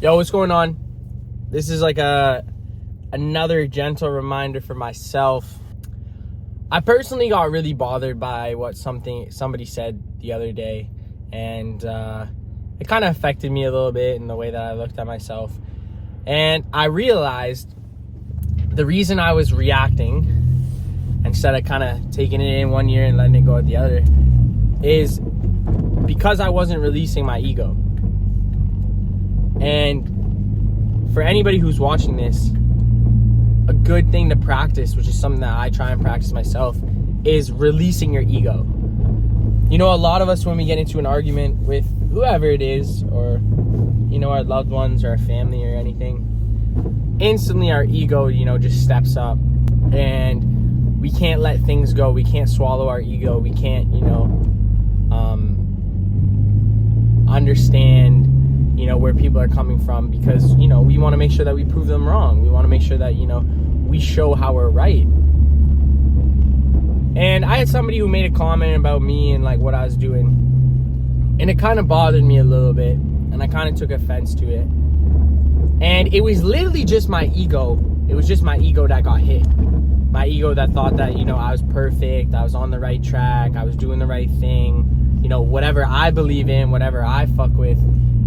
Yo, what's going on? This is like another gentle reminder for myself. I personally got really bothered by what somebody said the other day, and it kind of affected me a little bit in the way that I looked at myself. And I realized the reason I was reacting instead of kind of taking it in one ear and letting it go at the other is because I wasn't releasing my ego. And for anybody who's watching this, a good thing to practice, which is something that I try and practice myself, is releasing your ego. You know, a lot of us, when we get into an argument with whoever it is, or, you know, our loved ones or our family or anything, instantly our ego, you know, just steps up, and we can't let things go. We can't swallow our ego. We can't, you know, understand, you know, where people are coming from, because, you know, we want to make sure that we prove them wrong. We want to make sure that, you know, we show how we're right. And I had somebody who made a comment about me and like what I was doing, and it kind of bothered me a little bit, and I kind of took offense to it. And it was literally just my ego. It was just my ego that got hit. My ego that thought that, you know, I was perfect, I was on the right track, I was doing the right thing. You know, whatever I believe in, whatever I fuck with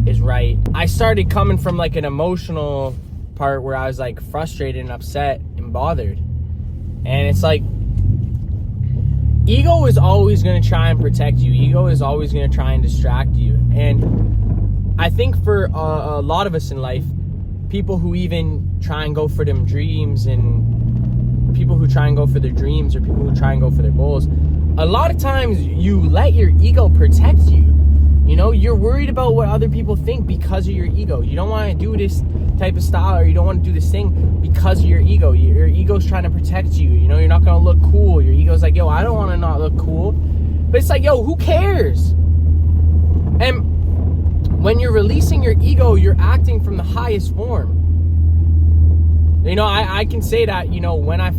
is right. I started coming from like an emotional part where I was like frustrated and upset and bothered. And it's like, ego is always going to try and protect you. Ego is always going to try and distract you. And I think for a lot of us in life, people who even try and go for them dreams, and people who try and go for their dreams, or people who try and go for their goals, a lot of times you let your ego protect you. You know, you're worried about what other people think because of your ego. You don't want to do this type of style, or you don't want to do this thing because of your ego. Your ego's trying to protect you. You know, you're not going to look cool. Your ego's like, yo, I don't want to not look cool. But it's like, yo, who cares? And when you're releasing your ego, you're acting from the highest form. You know, I can say that, you know, when I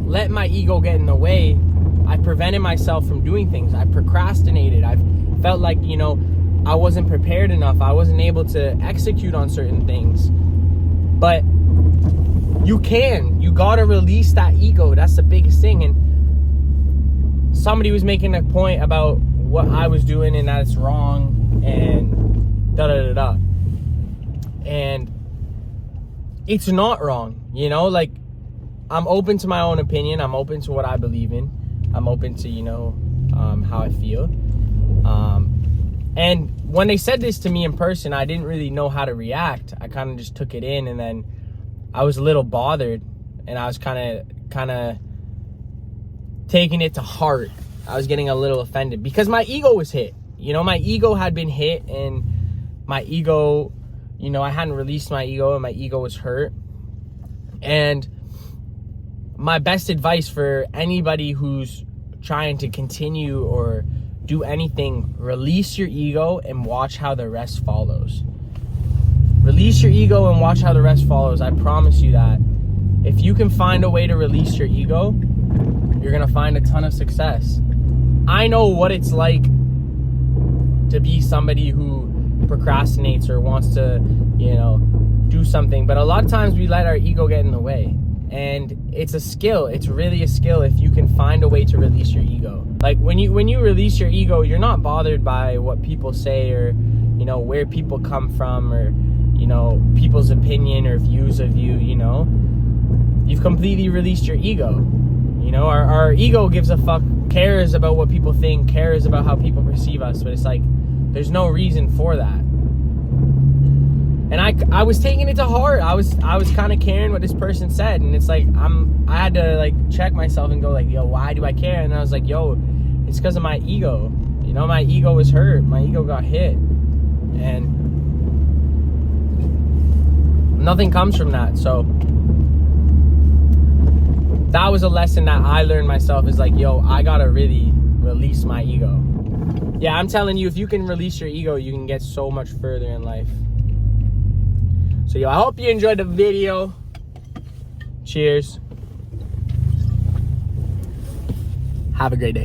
let my ego get in the way, I prevented myself from doing things. I procrastinated. I felt like, you know, I wasn't prepared enough. I wasn't able to execute on certain things. But you gotta release that ego. That's the biggest thing. And somebody was making a point about what I was doing and that it's wrong and da-da-da-da. And it's not wrong, you know? Like, I'm open to my own opinion. I'm open to what I believe in. I'm open to, you know, how I feel. And when they said this to me in person, I didn't really know how to react. I kind of just took it in, and then I was a little bothered, and I was kind of taking it to heart. I was getting a little offended because my ego was hit. You know, my ego had been hit, and my ego, you know, I hadn't released my ego, and my ego was hurt. And my best advice for anybody who's trying to continue or do anything, release your ego and watch how the rest follows. Release your ego and watch how the rest follows. I promise you that if you can find a way to release your ego, you're gonna find a ton of success. I know what it's like to be somebody who procrastinates or wants to, you know, do something, but a lot of times we let our ego get in the way. And it's a skill. It's really a skill if you can find a way to release your ego. Like when you release your ego, you're not bothered by what people say, or, you know, where people come from, or, you know, people's opinion or views of you. You know, you've completely released your ego. You know, our ego gives a fuck, cares about what people think, cares about how people perceive us, but it's like there's no reason for that. And I was taking it to heart. I was kind of caring what this person said, and it's like I had to like check myself and go like, yo, why do I care? And I was like, yo, it's because of my ego. You know, my ego was hurt. My ego got hit, and nothing comes from that. So that was a lesson that I learned myself, is like, yo, I gotta really release my ego. Yeah, I'm telling you, if you can release your ego, you can get so much further in life. So, yo, I hope you enjoyed the video. Cheers. Have a great day.